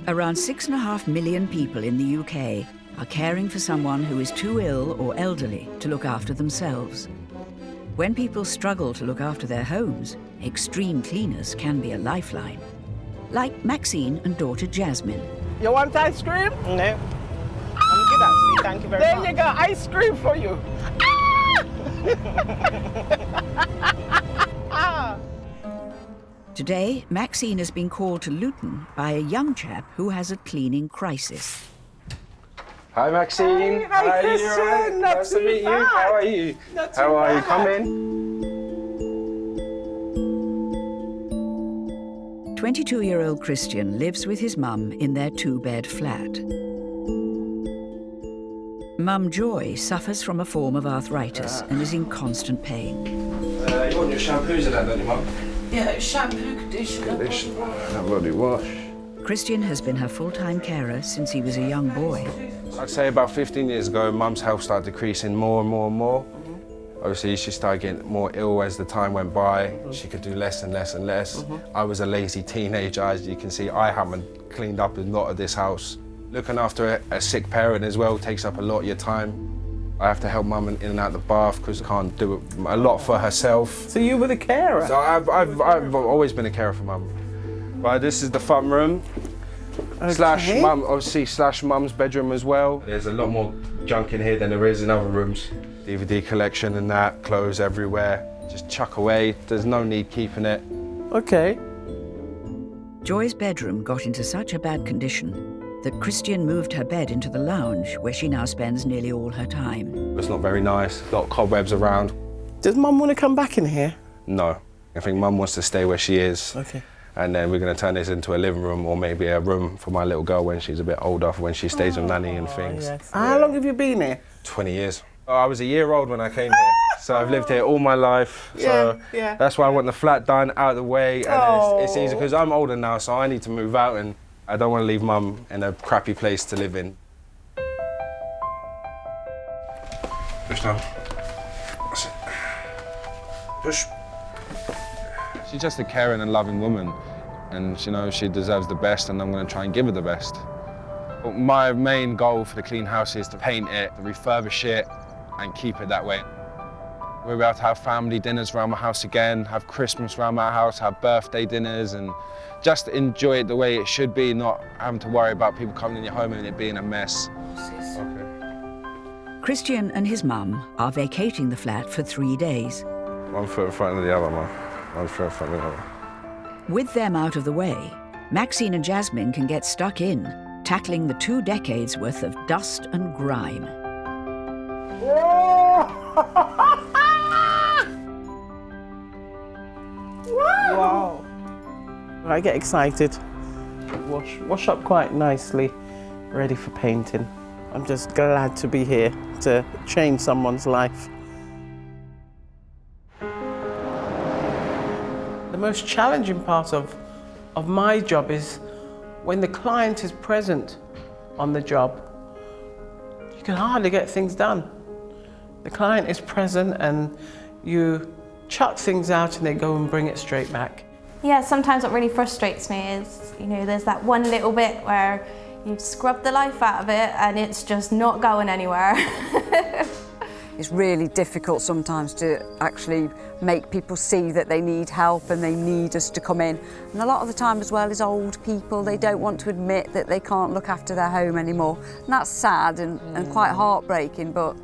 Around 6.5 million people in the UK are caring for someone who is too ill or elderly to look after themselves. When people struggle to look after their homes, extreme cleaners can be a lifeline. Like Maxine and daughter Jasmine. You want ice cream? No. I'm good actually, thank you very much. There you go, ice cream for you. Ah! Today, Maxine has been called to Luton by a young chap who has a cleaning crisis. Hi Maxine. Hi Christian. You all right? Nice to meet you. How are you? How are you? Come in. 22-year-old Christian lives with his mum in their two-bed flat. Mum Joy suffers from a form of arthritis and is in constant pain. You want your shampoos in that, don't you, Mum? Yeah, shampoo, conditioner, Body wash. Christian has been her full-time carer since he was a young boy. I'd say about 15 years ago, Mum's health started decreasing more and more and more. Obviously, she started getting more ill as the time went by. She could do less and less and less. I was a lazy teenager, as you can see. I haven't cleaned up a lot of this house. Looking after a sick parent as well takes up a lot of your time. I have to help Mum in and out of the bath because she can't do a lot for herself. So you were the carer? So I've always been a carer for Mum. But this is the front room. Okay. slash Mum's bedroom as well. There's a lot more junk in here than there is in other rooms. DVD collection and that, clothes everywhere. Just chuck away, there's no need keeping it. Okay. Joy's bedroom got into such a bad condition that Christian moved her bed into the lounge, where she now spends nearly all her time. It's not very nice, a lot of cobwebs around. Does Mum want to come back in here? No, I think Mum wants to stay where she is. Okay. And then we're going to turn this into a living room or maybe a room for my little girl when she's a bit older, when she stays with Nanny and things. Yes. How long have you been here? 20 years. I was a year old when I came here, so I've lived here all my life. So yeah. That's why I want the flat done, out of the way, and it's easy because I'm older now, so I need to move out and I don't want to leave Mum in a crappy place to live in. Push down. That's it. Push. She's just a caring and loving woman, and she knows she deserves the best, and I'm going to try and give her the best. My main goal for the clean house is to paint it, to refurbish it, and keep it that way. We'll be able to have family dinners around my house again, have Christmas around my house, have birthday dinners, and just enjoy it the way it should be, not having to worry about people coming in your home and it being a mess. Okay. Christian and his mum are vacating the flat for 3 days. One foot in front of the other, Mum. One foot in front of the other. With them out of the way, Maxine and Jasmine can get stuck in, tackling the 2 decades worth of dust and grime. Wow. I get excited. Wash up quite nicely, ready for painting. I'm just glad to be here to change someone's life. The most challenging part of my job is when the client is present on the job. You can hardly get things done. The client is present and you chuck things out and they go and bring it straight back. Yeah, sometimes what really frustrates me is, there's that one little bit where you scrub the life out of it and it's just not going anywhere. It's really difficult sometimes to actually make people see that they need help and they need us to come in. And a lot of the time as well is old people, they don't want to admit that they can't look after their home anymore. And that's sad and quite heartbreaking, but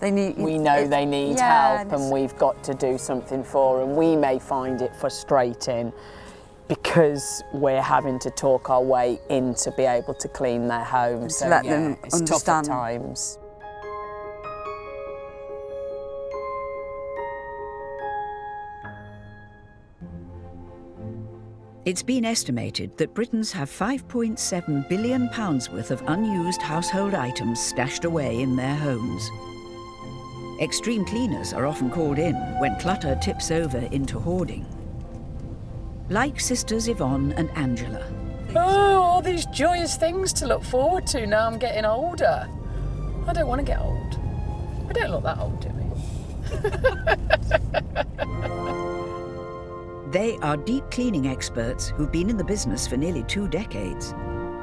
they need... We know they need help and we've got to do something for them. We may find it frustrating because we're having to talk our way in to be able to clean their home. So let them it's understand. tough at times. It's been estimated that Britons have £5.7 billion worth of unused household items stashed away in their homes. Extreme cleaners are often called in when clutter tips over into hoarding. Like sisters Yvonne and Angela. Oh, all these joyous things to look forward to now I'm getting older. I don't want to get old. We don't look that old, do we? They are deep cleaning experts who've been in the business for nearly 2 decades.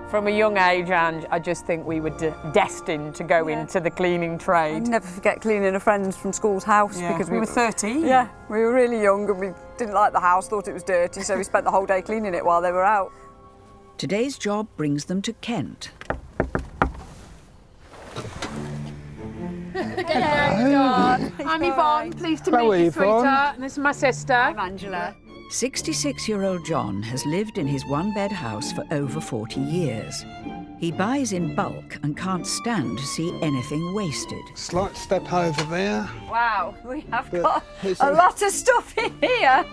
From a young age, Ange, I just think we were destined to go into the cleaning I'll trade. never forget cleaning a friend's from school's house because we were 13. Yeah, we were really young and we didn't like the house, thought it was dirty, so we spent the whole day cleaning it while they were out. Today's job brings them to Kent. I'm Yvonne, pleased to meet you, sweetheart. And this is my sister. I'm Angela. 66-year-old John has lived in his one-bed house for over 40 years. He buys in bulk and can't stand to see anything wasted. Slight step over there. Wow, we have got a lot of stuff in here.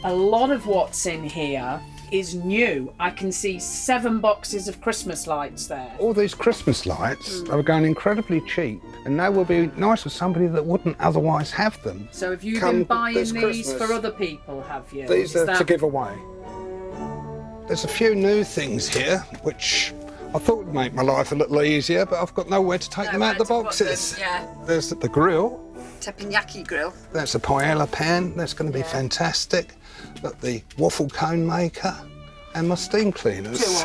A lot of what's in here is new. I can see 7 boxes of Christmas lights there. All these Christmas lights, they were going incredibly cheap, and they will be nice for somebody that wouldn't otherwise have them. So have you Come been buying this these Christmas. for other people, have you? These Is are that- to give away. There's a few new things here, which I thought would make my life a little easier, but I've got nowhere to take them out of the boxes. There's the grill. Teppanyaki grill. That's a paella pan. That's going to be fantastic. Got the waffle cone maker and my steam cleaners.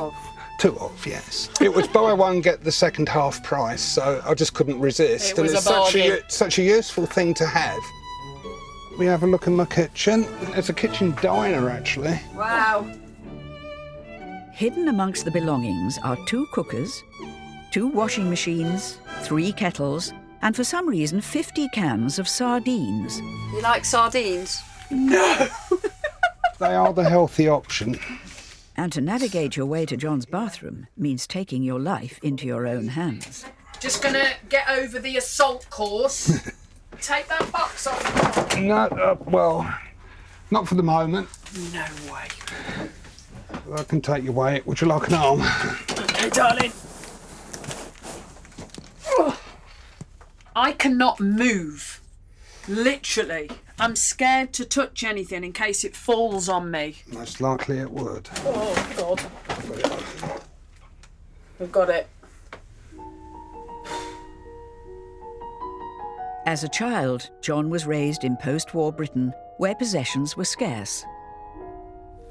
Two of, yes. It was buy one, get the second half price, so I just couldn't resist. It was it's a bargain. such a useful thing to have. We have a look in my kitchen. It's a kitchen diner, actually. Wow. Hidden amongst the belongings are 2 cookers, 2 washing machines, 3 kettles, and for some reason 50 cans of sardines. You like sardines? They are the healthy option. And to navigate your way to John's bathroom means taking your life into your own hands. Just gonna get over the assault course. Take that box off. No, well, not for the moment. No way. I can take your weight. Would you like an arm? Okay, darling. I cannot move. Literally. I'm scared to touch anything in case it falls on me. Most likely it would. Oh, God. We've got it. As a child, John was raised in post-war Britain, where possessions were scarce.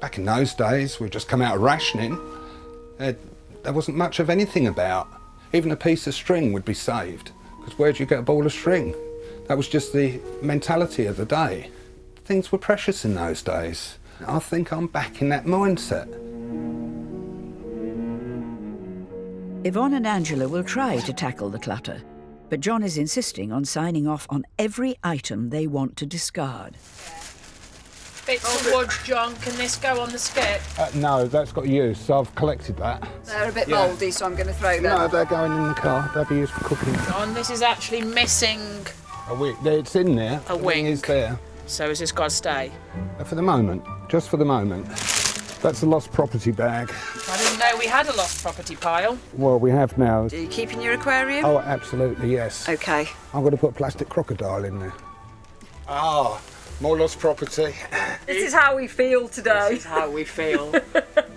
Back in those days, we'd just come out of rationing. There wasn't much of anything about. Even a piece of string would be saved, because where'd you get a ball of string? That was just the mentality of the day. Things were precious in those days. I think I'm back in that mindset. Yvonne and Angela will try to tackle the clutter, but John is insisting on signing off on every item they want to discard. Bits of wood, John. Can this go on the skip? No, that's got use, so I've collected that. They're a bit mouldy, so I'm going to throw them. No, they're going in the car. They'll be used for cooking. John, this is actually missing. It's in there. A wing. It's there. So has this got to stay? For the moment, just for the moment. That's a lost property bag. I didn't know we had a lost property pile. Well, we have now. Do you keep in your aquarium? Oh, absolutely, yes. OK. I'm going to put a plastic crocodile in there. Ah, more lost property. This is how we feel today. This is how we feel.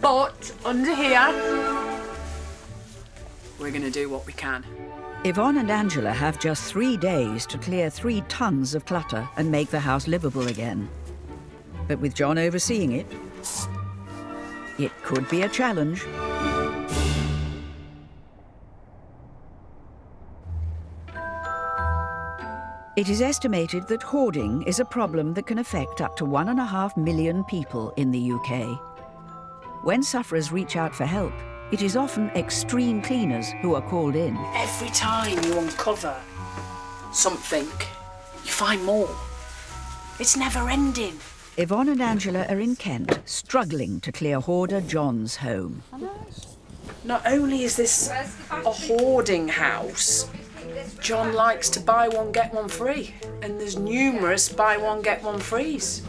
But under here, we're going to do what we can. Yvonne and Angela have just 3 days to clear 3 tons of clutter and make the house livable again. But with John overseeing it, it could be a challenge. It is estimated that hoarding is a problem that can affect up to 1.5 million people in the UK. When sufferers reach out for help, it is often extreme cleaners who are called in. Every time you uncover something, you find more. It's never ending. Yvonne and Angela are in Kent, struggling to clear hoarder John's home. Not only is this a hoarding house, John likes to buy one, get one free. And there's numerous buy one, get one frees.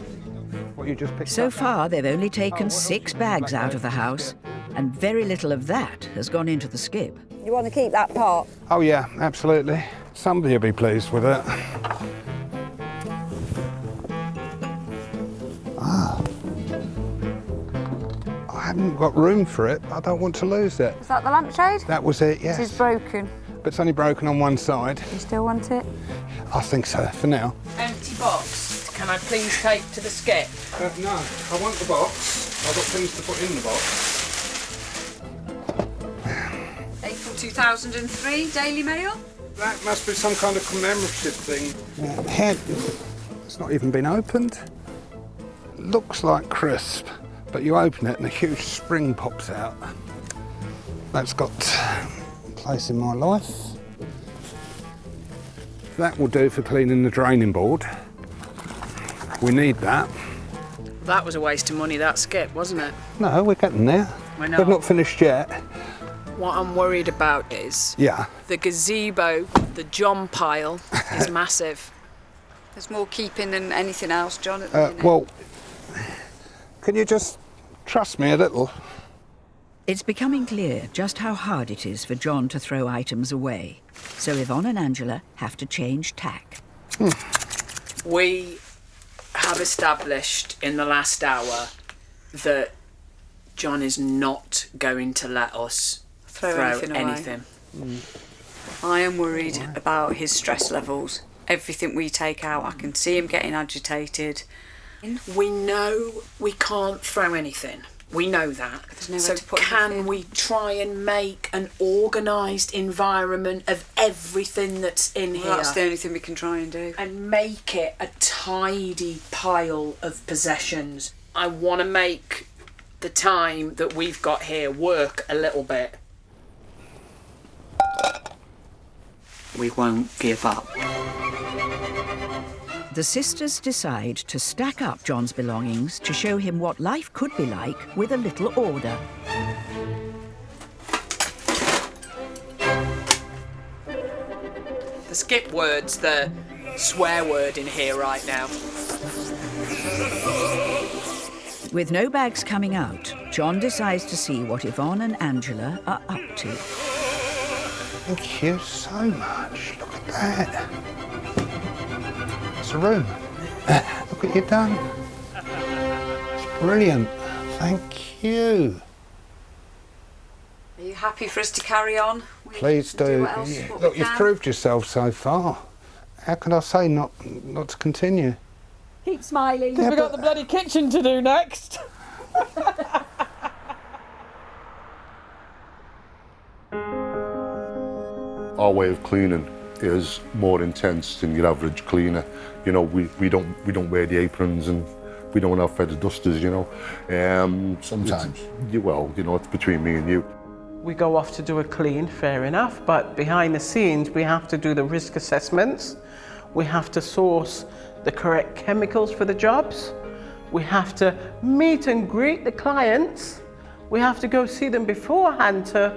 What you just picked So up? far, they've only taken 6 bags out of the house, and very little of that has gone into the skip. You want to keep that part? Oh, yeah, absolutely. Somebody will be pleased with it. I haven't got room for it. I don't want to lose it. Is that the lampshade? That was it, yes. This is broken. But it's only broken on one side. You still want it? I think so, for now. Empty box. Can I please take to the skip? No, I want the box. I've got things to put in the box. 2003 Daily Mail. That must be some kind of commemorative thing. Head, it's not even been opened. Looks like crisp, but you open it and a huge spring pops out. That's got a place in my life. That will do for cleaning the draining board. We need that. That was a waste of money, that skip, wasn't it? No, we're getting there. I know. We've not finished yet. What I'm worried about is Yeah. the gazebo, the John pile, is massive. There's more keeping than anything else, John, at the minute. Well, can you just trust me a little? It's becoming clear just how hard it is for John to throw items away. So Yvonne and Angela have to change tack. We have established in the last hour that John is not going to let us throw anything. I am worried about his stress levels. Everything we take out, I can see him getting agitated. We know we can't throw anything. We know that. There's nowhere so to put can anything. we try and make an organised environment of everything that's in here? Well, that's the only thing we can try and do. And make it a tidy pile of possessions. I want to make the time that we've got here work a little bit. We won't give up. The sisters decide to stack up John's belongings to show him what life could be like with a little order. The skip word's the swear word in here right now. With no bags coming out, John decides to see what Yvonne and Angela are up to. Thank you so much. Look at that. It's a room. Look what you've done. It's brilliant. Thank you. Are you happy for us to carry on? Please do. What else, what Look, we you've can? proved yourself so far. How can I say not to continue? Keep smiling. Yeah, We've got the bloody kitchen to do next. Our way of cleaning is more intense than your average cleaner. You know, we don't wear the aprons and we don't have feather dusters, you know. Sometimes. Well, you know, it's between me and you. We go off to do a clean, fair enough, but behind the scenes we have to do the risk assessments. We have to source the correct chemicals for the jobs. We have to meet and greet the clients. We have to go see them beforehand to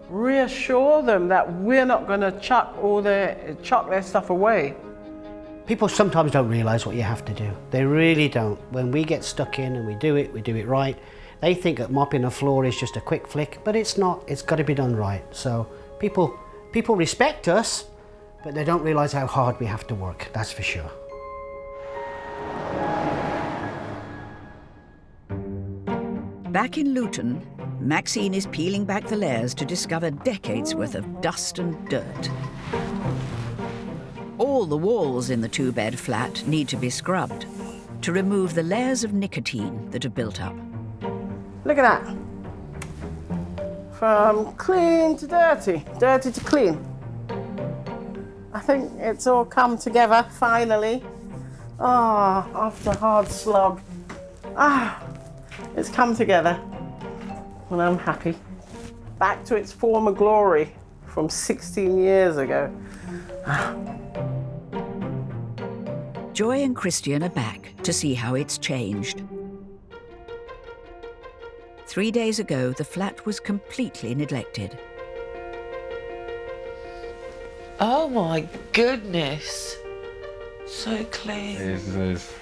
reassure them that we're not going to chuck their stuff away. People sometimes don't realise what you have to do. They really don't. When we get stuck in and we do it right. They think that mopping a floor is just a quick flick, but it's not. It's got to be done right. So people respect us, but they don't realise how hard we have to work, that's for sure. Back in Luton, Maxine is peeling back the layers to discover decades worth of dust and dirt. All the walls in the two-bed flat need to be scrubbed to remove the layers of nicotine that have built up. Look at that. From clean to dirty, dirty to clean. I think it's all come together, finally. Ah, after a hard slog. It's come together. And I'm happy. Back to its former glory from 16 years ago. Joy and Christian are back to see how it's changed. 3 days ago, the flat was completely neglected. Oh my goodness. So clean. It is.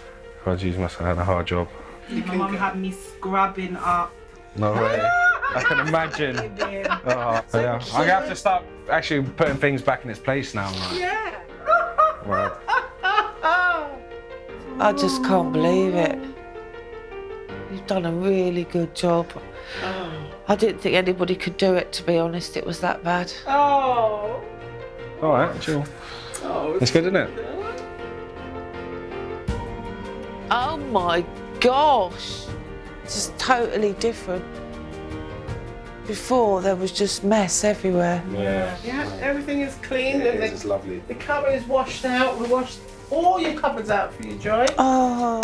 God, Jesus must have had a hard job. My mum had me scrubbing up. No way. I can imagine. Oh, yeah. I'm gonna have to start actually putting things back in its place now. Right? Yeah. Well, I just can't believe it. You've done a really good job. I didn't think anybody could do it, to be honest. It was that bad. Oh. all right, chill. It's good, isn't it? Oh my gosh. It's just totally different. Before, there was just mess everywhere. Yeah. Yeah, everything is clean. Yeah, and it's lovely. The cupboard is washed out. We washed all your cupboards out for you, Joy. Oh.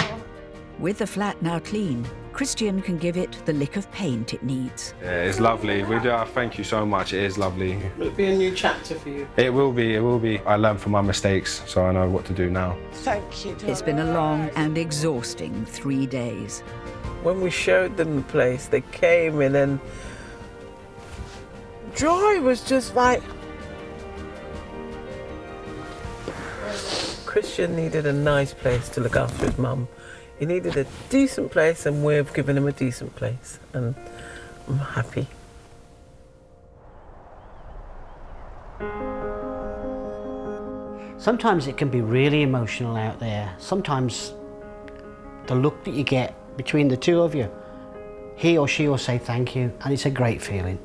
With the flat now clean, Christian can give it the lick of paint it needs. Yeah, it's lovely. We do. Thank you so much. It is lovely. It'll be a new chapter for you. It will be. It will be. I learned from my mistakes, so I know what to do now. Thank you, darling. It's been a long and exhausting 3 days. When we showed them the place, they came in and Joy was just like... Christian needed a nice place to look after his mum. He needed a decent place, and we've given him a decent place, and I'm happy. Sometimes it can be really emotional out there. Sometimes the look that you get between the two of you, he or she will say thank you, and it's a great feeling.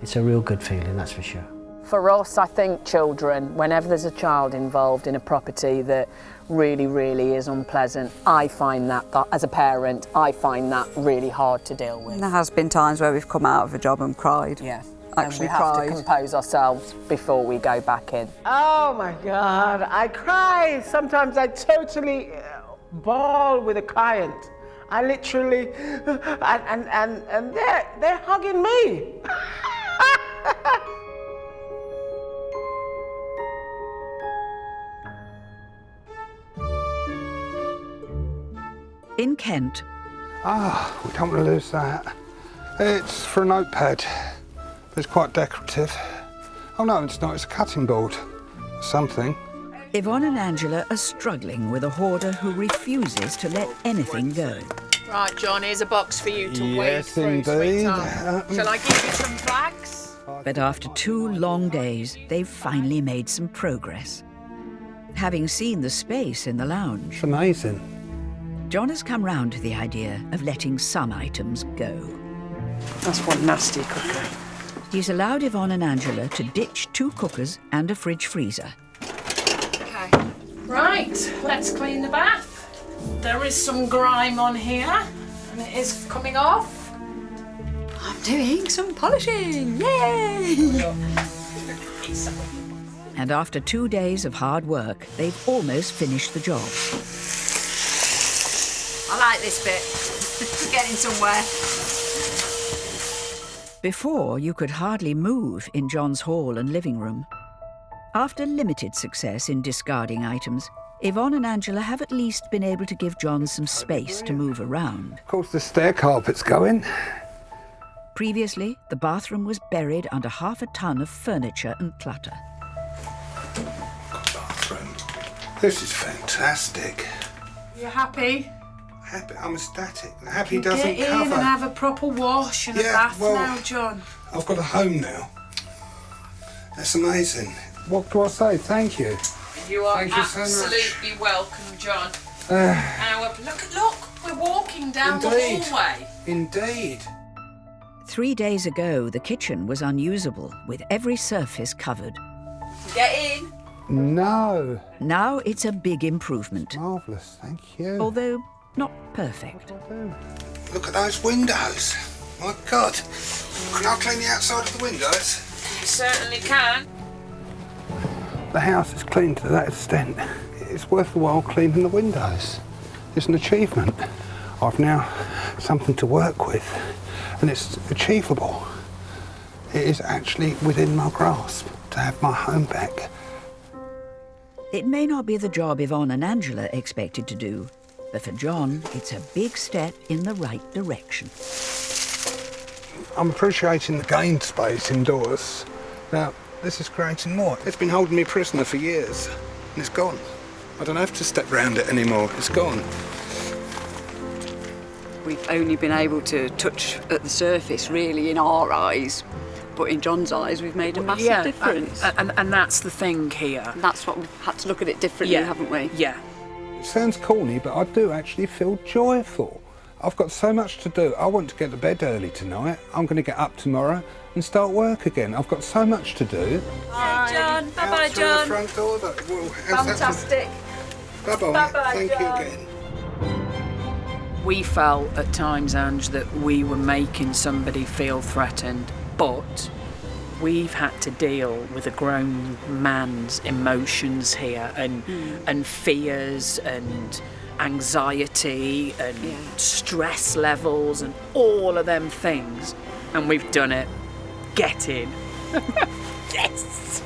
It's a real good feeling, that's for sure. For us, I think children, whenever there's a child involved in a property that really, really is unpleasant, I find that as a parent, I find that really hard to deal with. There has been times where we've come out of a job and cried. Yeah. Actually and we cried. have to compose ourselves before we go back in. Oh my God, I cry. Sometimes I totally bawl with a client. I literally, and they're hugging me. In Kent, We don't want to lose that. It's for a notepad. It's quite decorative. Oh no, it's not, it's a cutting board. Something. Yvonne and Angela are struggling with a hoarder who refuses to let anything go. Right, John, here's a box for you to wade Yes, through, indeed. sweetheart. Shall I give you some bags? But after 2 long days, they've finally made some progress. Having seen the space in the lounge, It's amazing. John has come round to the idea of letting some items go. That's one nasty cooker. He's allowed Yvonne and Angela to ditch 2 cookers and a fridge freezer. Okay. Right, let's clean the bath. There is some grime on here, and it is coming off. I'm doing some polishing, yay! And after 2 days of hard work, they've almost finished the job. I like this bit. Getting somewhere. Before, you could hardly move in John's hall and living room. After limited success in discarding items, Yvonne and Angela have at least been able to give John some space to move around. Of course, the stair carpet's going. Previously, the bathroom was buried under half a ton of furniture and clutter. Bathroom. This is fantastic. You happy? Happy, I'm ecstatic. Happy Get doesn't in cover. and have a proper wash and a Yeah, bath well- now, John. I've got a home now. That's amazing. What do I say? Thank you. You are Thank you so much. absolutely welcome, John. Uh, Now, look, we're walking down Indeed. the hallway. Indeed. 3 days ago, the kitchen was unusable, with every surface covered. Get in. No. Now it's a big improvement, Marvellous, thank you. although not perfect. Look at those windows. My God. Can I clean the outside of the windows? You certainly can. The house is clean to that extent. It's worth the while cleaning the windows. It's an achievement. I've now something to work with, and it's achievable. It is actually within my grasp to have my home back. It may not be the job Yvonne and Angela expected to do, but for John, it's a big step in the right direction. I'm appreciating the gained space indoors. Now, this is creating more. It's been holding me prisoner for years, and it's gone. I don't have to step round it anymore. It's gone. We've only been able to touch at the surface, really, in our eyes. But in John's eyes, we've made a massive difference. And that's the thing here. And that's what we've had to look at it differently, haven't we? Yeah. It sounds corny, but I do actually feel joyful. I've got so much to do. I want to get to bed early tonight. I'm going to get up tomorrow and start work again. I've got so much to do. Bye, John. Bye-bye, John. The front door. Fantastic. Bye-bye. Bye-bye, Thank John. you again. We felt at times, Ange, that we were making somebody feel threatened. But we've had to deal with a grown man's emotions here and fears and anxiety and stress levels and all of them things. And we've done it. Get in. Yes.